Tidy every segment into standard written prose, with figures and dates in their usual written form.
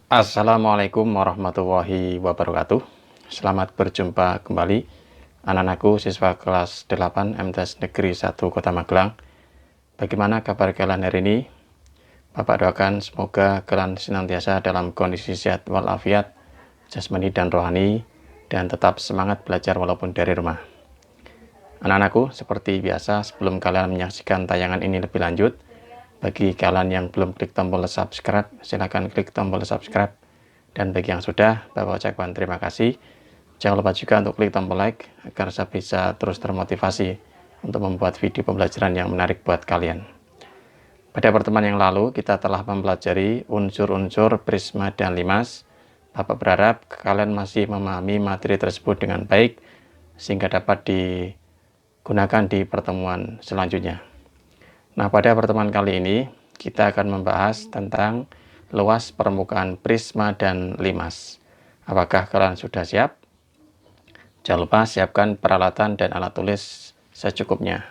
Assalamualaikum warahmatullahi wabarakatuh. Selamat berjumpa kembali anak-anakku siswa kelas 8 MTs Negeri 1 Kota Magelang. Bagaimana kabar kalian hari ini? Bapak doakan semoga kalian senantiasa dalam kondisi sehat walafiat, jasmani dan rohani, dan tetap semangat belajar walaupun dari rumah. Anak-anakku, seperti biasa sebelum kalian menyaksikan tayangan ini lebih lanjut, bagi kalian yang belum klik tombol subscribe, silahkan klik tombol subscribe. Dan bagi yang sudah, Bapak ucapkan terima kasih. Jangan lupa juga untuk klik tombol like, agar saya bisa terus termotivasi untuk membuat video pembelajaran yang menarik buat kalian. Pada pertemuan yang lalu, kita telah mempelajari unsur-unsur prisma dan limas. Bapak berharap kalian masih memahami materi tersebut dengan baik, sehingga dapat digunakan di pertemuan selanjutnya. Nah, pada pertemuan kali ini kita akan membahas tentang luas permukaan prisma dan limas. Apakah kalian sudah siap? Jangan lupa siapkan peralatan dan alat tulis secukupnya.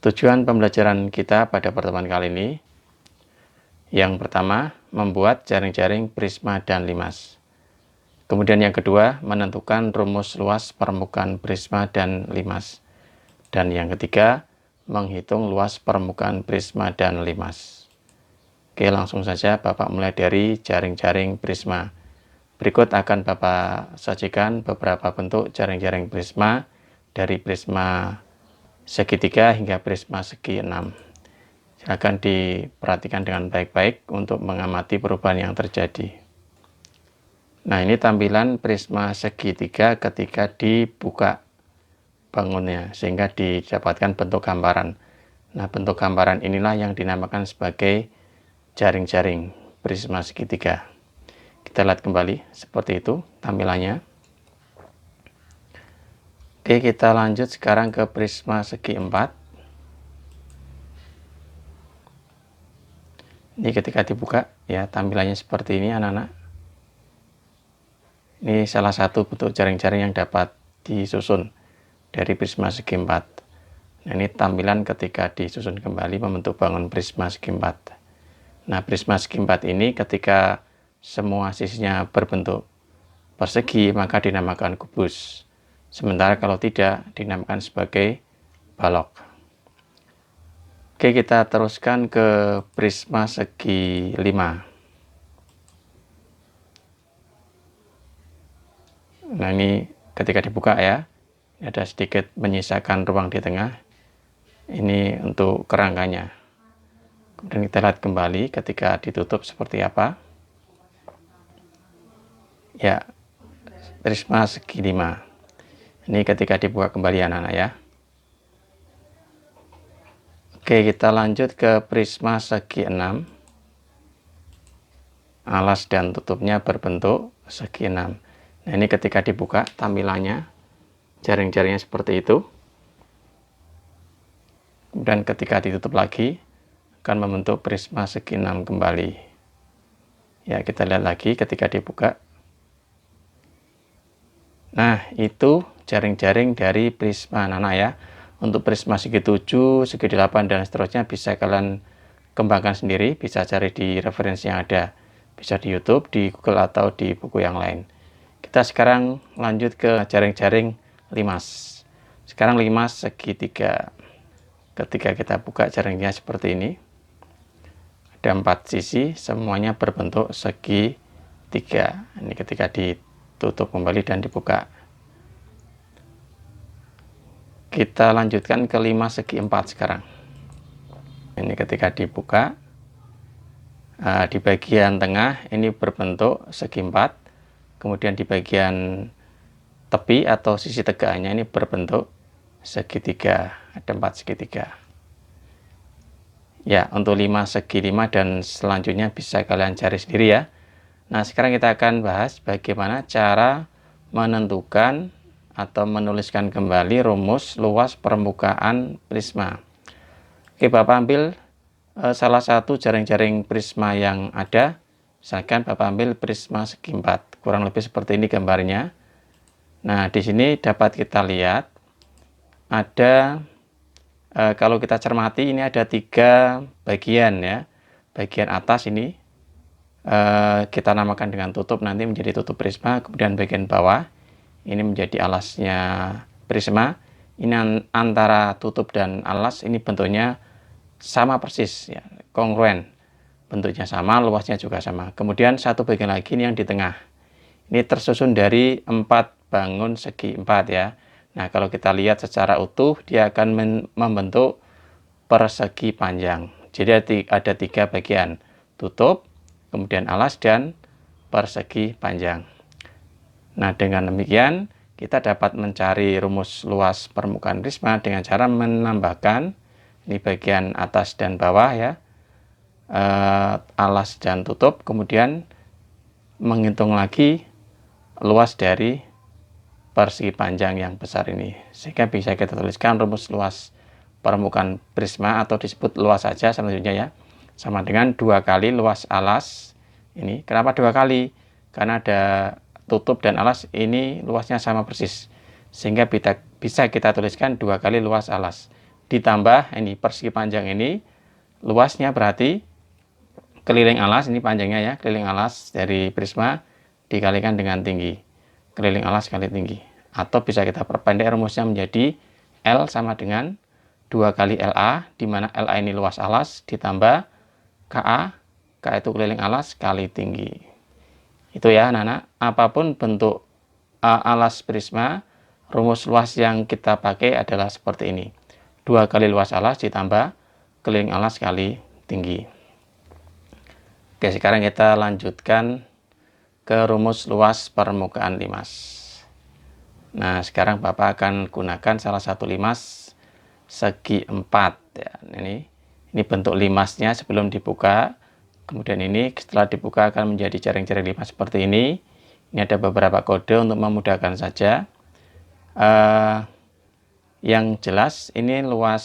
Tujuan pembelajaran kita pada pertemuan kali ini, yang pertama, membuat jaring-jaring prisma dan limas. Kemudian yang kedua, menentukan rumus luas permukaan prisma dan limas. Dan yang ketiga, menghitung luas permukaan prisma dan limas. Oke, langsung saja Bapak mulai dari jaring-jaring prisma. Berikut akan Bapak sajikan beberapa bentuk jaring-jaring prisma, dari prisma segitiga hingga prisma segi 6. Silakan diperhatikan dengan baik-baik untuk mengamati perubahan yang terjadi. Nah, ini tampilan prisma segitiga ketika dibuka bangunnya, sehingga didapatkan bentuk gambaran. Nah, bentuk gambaran inilah yang dinamakan sebagai jaring-jaring prisma segitiga. Kita lihat kembali, seperti itu tampilannya. Oke, kita lanjut sekarang ke prisma segi 4. Ini ketika dibuka, ya tampilannya seperti ini anak-anak. Ini salah satu bentuk jaring-jaring yang dapat disusun dari prisma segi 4. Nah, ini tampilan ketika disusun kembali membentuk bangun prisma segi 4. Nah, prisma segi 4 ini ketika semua sisinya berbentuk persegi, maka dinamakan kubus. Sementara kalau tidak, dinamakan sebagai balok. Oke, kita teruskan ke prisma segi 5. Nah, ini ketika dibuka ya, ada sedikit menyisakan ruang di tengah. Ini untuk kerangkanya. Kemudian kita lihat kembali ketika ditutup seperti apa. Ya, prisma segi 5. Ini ketika dibuka kembali anak-anak ya. Oke, kita lanjut ke prisma segi 6. Alas dan tutupnya berbentuk segi 6. Nah, ini ketika dibuka tampilannya, jaring-jaringnya seperti itu. Kemudian ketika ditutup lagi, akan membentuk prisma segi 6 kembali. Ya, kita lihat lagi ketika dibuka. Nah, itu jaring-jaring dari prisma anak-anak ya. Untuk prisma segi 7, segi 8, dan seterusnya bisa kalian kembangkan sendiri. Bisa cari di referensi yang ada. Bisa di YouTube, di Google, atau di buku yang lain. Kita sekarang lanjut ke jaring-jaring limas. Sekarang limas segitiga. Ketika kita buka jaringnya seperti ini. Ada 4 sisi, semuanya berbentuk segitiga. Ini ketika ditutup kembali dan dibuka. Kita lanjutkan ke limas segi 4 sekarang. Ini ketika dibuka, di bagian tengah ini berbentuk segi 4. Kemudian di bagian tepi atau sisi tegaknya ini berbentuk segitiga. Ada 4 segitiga. Ya, untuk 5 segi 5 dan selanjutnya bisa kalian cari sendiri ya. Nah, sekarang kita akan bahas bagaimana cara menentukan atau menuliskan kembali rumus luas permukaan prisma. Oke, Bapak ambil salah satu jaring-jaring prisma yang ada. Misalkan Bapak ambil prisma segi 4, kurang lebih seperti ini gambarnya. Nah, di sini dapat kita lihat ada kalau kita cermati ini ada 3 bagian ya. Bagian atas ini kita namakan dengan tutup, nanti menjadi tutup prisma. Kemudian bagian bawah ini menjadi alasnya prisma. Ini antara tutup dan alas ini bentuknya sama persis ya, kongruen. Bentuknya sama, luasnya juga sama. Kemudian satu bagian lagi ini yang di tengah. Ini tersusun dari 4 bangun segi 4 ya. Nah, kalau kita lihat secara utuh, dia akan membentuk persegi panjang. Jadi ada 3 bagian, tutup, kemudian alas, dan persegi panjang. Nah, dengan demikian kita dapat mencari rumus luas permukaan prisma dengan cara menambahkan ini bagian atas dan bawah ya, alas dan tutup, kemudian menghitung lagi luas dari persegi panjang yang besar ini, sehingga bisa kita tuliskan rumus luas permukaan prisma atau disebut luas saja selanjutnya ya, sama dengan 2 kali luas alas ini. Kenapa 2 kali? Karena ada tutup dan alas ini luasnya sama persis, sehingga bisa kita tuliskan 2 kali luas alas ditambah ini persegi panjang ini, luasnya berarti keliling alas, ini panjangnya ya, keliling alas dari prisma dikalikan dengan tinggi, keliling alas kali tinggi. Atau bisa kita perpendek rumusnya menjadi L sama dengan 2 kali LA, di mana LA ini luas alas ditambah KA, KA itu keliling alas kali tinggi. Itu ya anak-anak, apapun bentuk alas prisma, rumus luas yang kita pakai adalah seperti ini. 2 kali luas alas ditambah keliling alas kali tinggi. Oke, sekarang kita lanjutkan ke rumus luas permukaan limas. Nah, sekarang Bapak akan gunakan salah satu limas segi 4 ya. Ini bentuk limasnya sebelum dibuka. Kemudian ini setelah dibuka akan menjadi jaring-jaring limas seperti ini. Ini ada beberapa kode untuk memudahkan saja. Yang jelas ini luas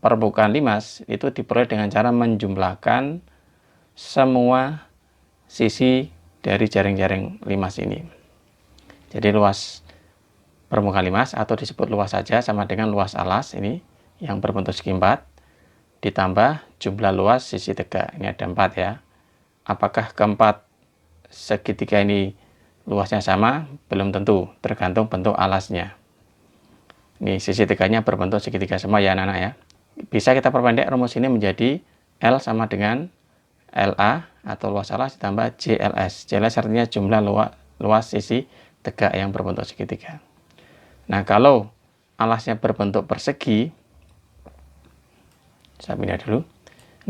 permukaan limas itu diperoleh dengan cara menjumlahkan semua sisi dari jaring-jaring limas ini. Jadi luas permukaan limas atau disebut luas saja sama dengan luas alas ini yang berbentuk segi 4 ditambah jumlah luas sisi tegak. Ini ada 4 ya. Apakah keempat segitiga ini luasnya sama? Belum tentu, tergantung bentuk alasnya. Ini sisi tegaknya berbentuk segitiga semua ya anak-anak ya. Bisa kita perpendek rumus ini menjadi L sama dengan LA atau luas alas ditambah JLS. JLS artinya jumlah luas sisi tegak yang berbentuk segitiga. Nah, kalau alasnya berbentuk persegi, saya pindah dulu.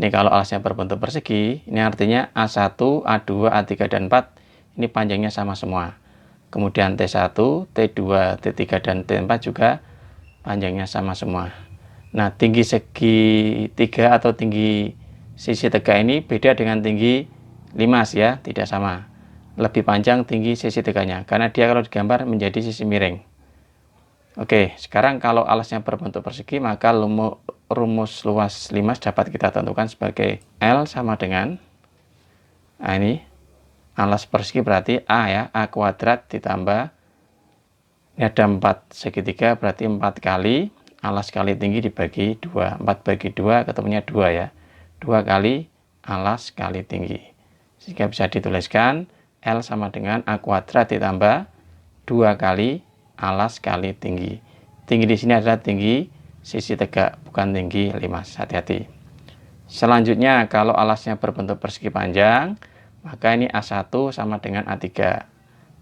Ini kalau alasnya berbentuk persegi, ini artinya A1, A2, A3, dan 4 ini panjangnya sama semua. Kemudian T1, T2, T3, dan T4 juga panjangnya sama semua. Nah, tinggi segitiga atau tinggi sisi tegak ini beda dengan tinggi limas ya, tidak sama. Lebih panjang tinggi sisi tegaknya, karena dia kalau digambar menjadi sisi miring. Oke, sekarang kalau alasnya berbentuk persegi, maka rumus luas limas dapat kita tentukan sebagai L sama dengan, nah ini, alas persegi berarti A ya, A kuadrat ditambah, ini ada 4 segitiga, berarti 4 kali alas kali tinggi dibagi 2. 4 bagi 2 ketemunya 2 ya. 2 kali alas kali tinggi. Sehingga bisa dituliskan L sama dengan A kuadrat ditambah 2 kali alas kali tinggi. Tinggi di sini adalah tinggi sisi tegak, bukan tinggi limas. Hati-hati. Selanjutnya, kalau alasnya berbentuk persegi panjang, maka ini A1 sama dengan A3.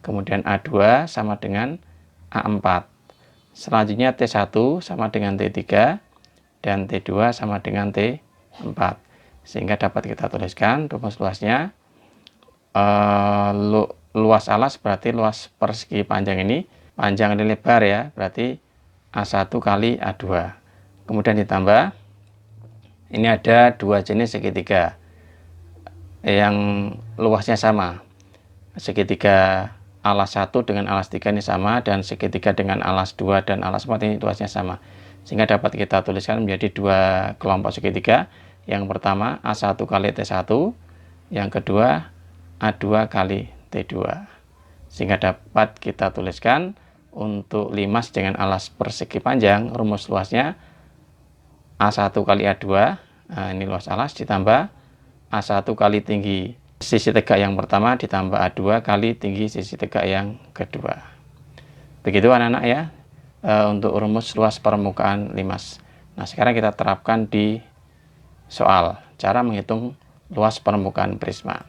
Kemudian A2 sama dengan A4. Selanjutnya T1 sama dengan T3 dan T2 sama dengan T4. Sehingga dapat kita tuliskan rumus luasnya. Luas alas berarti luas persegi panjang ini, panjang ini lebar ya, berarti A1 kali A2. Kemudian ditambah, ini ada 2 jenis segitiga yang luasnya sama. Segitiga alas 1 dengan alas 3 ini sama, dan segitiga dengan alas 2 dan alas 4 ini luasnya sama. Sehingga dapat kita tuliskan menjadi 2 kelompok segitiga. Yang pertama A1 kali T1, yang kedua A2 kali T2. Sehingga dapat kita tuliskan untuk limas dengan alas persegi panjang, rumus luasnya A1 kali A2, nah, ini luas alas, ditambah A1 kali tinggi sisi tegak yang pertama, ditambah A2 kali tinggi sisi tegak yang kedua. Begitu anak-anak ya, untuk rumus luas permukaan limas. Nah, sekarang kita terapkan di soal cara menghitung luas permukaan prisma.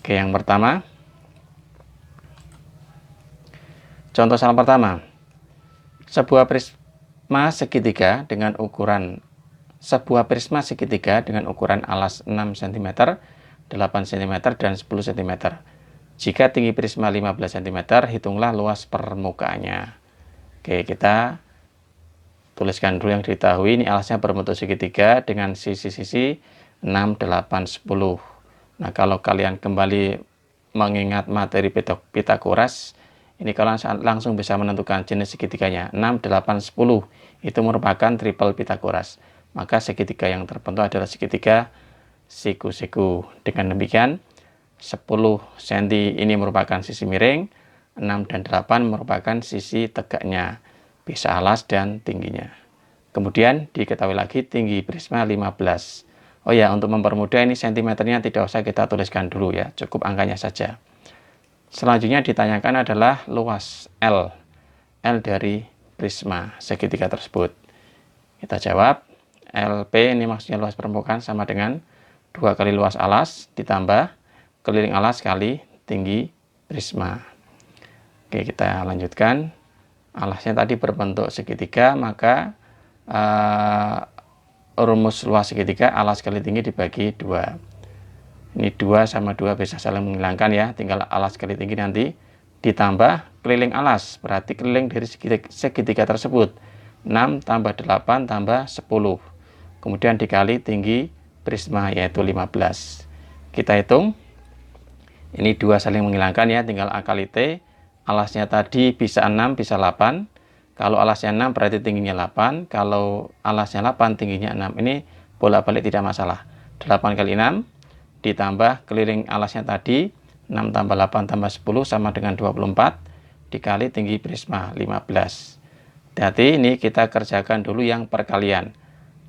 Oke, yang pertama, contoh soal pertama, sebuah prisma segitiga dengan ukuran alas 6 cm, 8 cm, dan 10 cm. Jika tinggi prisma 15 cm, hitunglah luas permukaannya. Oke, kita tuliskan dulu yang diketahui. Ini alasnya berbentuk segitiga dengan sisi-sisi 6, 8, 10. Nah, kalau kalian kembali mengingat materi Pitagoras, ini kalian langsung bisa menentukan jenis segitiganya. 6, 8, 10 itu merupakan triple Pitagoras. Maka segitiga yang terbentuk adalah segitiga siku-siku. Dengan demikian, 10 cm ini merupakan sisi miring, 6 dan 8 merupakan sisi tegaknya, bisa alas dan tingginya. Kemudian diketahui lagi tinggi prisma 15. Oh ya, untuk mempermudah ini sentimeternya tidak usah kita tuliskan dulu ya, cukup angkanya saja. Selanjutnya ditanyakan adalah luas L dari prisma segitiga tersebut. Kita jawab, LP ini maksudnya luas permukaan sama dengan 2 kali luas alas ditambah keliling alas kali tinggi prisma. Oke, kita lanjutkan. Alasnya tadi berbentuk segitiga, maka rumus luas segitiga alas kali tinggi dibagi 2. Ini 2 sama 2 bisa saling menghilangkan ya, tinggal alas kali tinggi nanti ditambah keliling alas, berarti keliling dari segitiga tersebut 6 tambah 8 tambah 10, kemudian dikali tinggi prisma yaitu 15. Kita hitung, ini 2 saling menghilangkan ya, tinggal A kali T. Alasnya tadi bisa 6 bisa 8. Kalau alasnya 6 berarti tingginya 8, kalau alasnya 8 tingginya 6. Ini bolak-balik tidak masalah. 8 kali 6 ditambah keliling alasnya tadi 6 tambah 8 tambah 10 sama dengan 24 dikali tinggi prisma 15. Hati-hati, ini kita kerjakan dulu yang perkalian.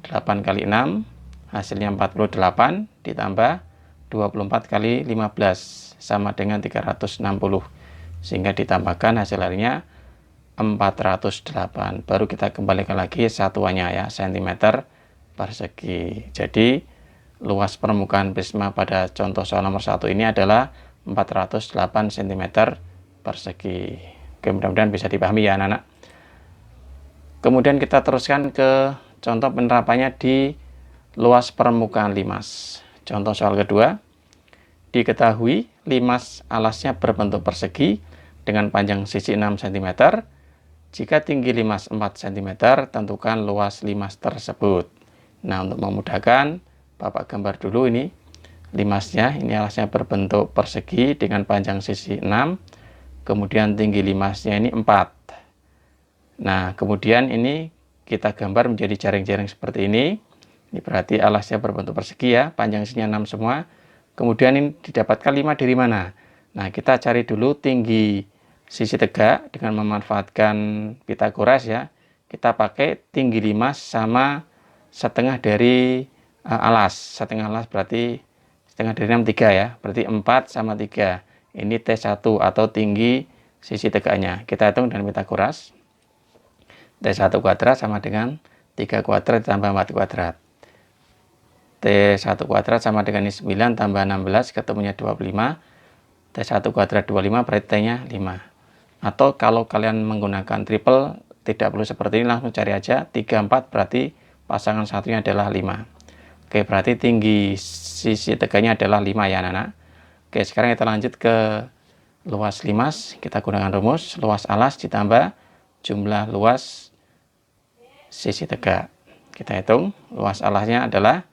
8 kali 6 hasilnya 48 ditambah 24 kali 15 sama dengan 360, sehingga ditambahkan hasil harinya 408. Baru kita kembalikan lagi satuannya ya, cm persegi. Jadi luas permukaan prisma pada contoh soal nomor 1 ini adalah 408 cm persegi. Oke, mudah-mudahan bisa dipahami ya anak-anak. Kemudian kita teruskan ke contoh penerapannya di luas permukaan limas. Contoh soal kedua, diketahui limas alasnya berbentuk persegi dengan panjang sisi 6 cm. Jika tinggi limas 4 cm, tentukan luas limas tersebut. Nah, untuk memudahkan, Bapak gambar dulu ini limasnya. Ini alasnya berbentuk persegi dengan panjang sisi 6, kemudian tinggi limasnya ini 4. Nah, kemudian ini kita gambar menjadi jaring-jaring seperti ini. Ini berarti alasnya berbentuk persegi ya, panjang sisinya 6 semua. Kemudian ini didapatkan 5 dari mana? Nah, kita cari dulu tinggi sisi tegak dengan memanfaatkan Pitagoras ya. Kita pakai tinggi limas sama setengah dari alas. Setengah alas berarti setengah dari 6, 3 ya. Berarti 4 sama 3. Ini T1 atau tinggi sisi tegaknya. Kita hitung dengan Pitagoras. T1 kuadrat sama dengan 3 kuadrat ditambah 4 kuadrat. T1 kuadrat sama dengan 9 tambah 16, ketemunya 25. T1 kuadrat 25 berarti T-nya 5. Atau kalau kalian menggunakan triple, tidak perlu seperti ini, langsung cari aja 3, 4 berarti pasangan satunya adalah 5. Oke, berarti tinggi sisi tegaknya adalah 5 ya anak-anak. Oke, sekarang kita lanjut ke luas limas. Kita gunakan rumus luas alas ditambah jumlah luas sisi tegak. Kita hitung, luas alasnya adalah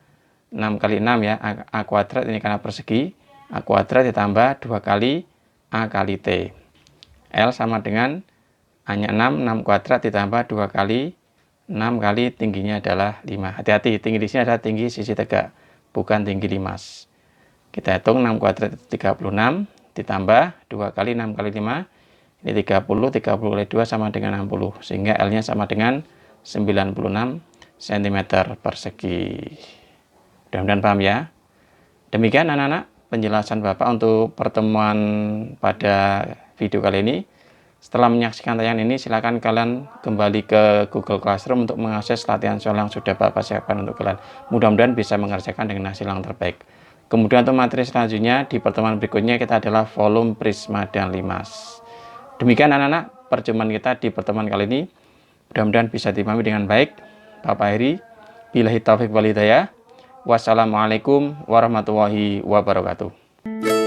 6 kali 6 ya, A kuadrat ini karena persegi, A kuadrat ditambah 2 kali A kali T. L sama dengan A-nya 6 kuadrat ditambah 2 kali 6 kali tingginya adalah 5. Hati-hati, tinggi di sini adalah tinggi sisi tegak, bukan tinggi limas. Kita hitung 6 kuadrat itu 36 ditambah 2 kali 6 kali 5, Ini 30 kali 2 sama dengan 60, sehingga L-nya sama dengan 96 cm persegi. Mudah-mudahan paham ya. Demikian anak-anak penjelasan Bapak untuk pertemuan pada video kali ini. Setelah menyaksikan tayangan ini, silakan kalian kembali ke Google Classroom untuk mengakses latihan soal yang sudah Bapak siapkan untuk kalian. Mudah-mudahan bisa mengerjakan dengan hasil yang terbaik. Kemudian untuk materi selanjutnya, di pertemuan berikutnya kita adalah volume prisma dan limas. Demikian anak-anak perjumpaan kita di pertemuan kali ini. Mudah-mudahan bisa dipahami dengan baik. Bapak Heri, billahi taufiq wal hidayah. Wassalamualaikum warahmatullahi wabarakatuh.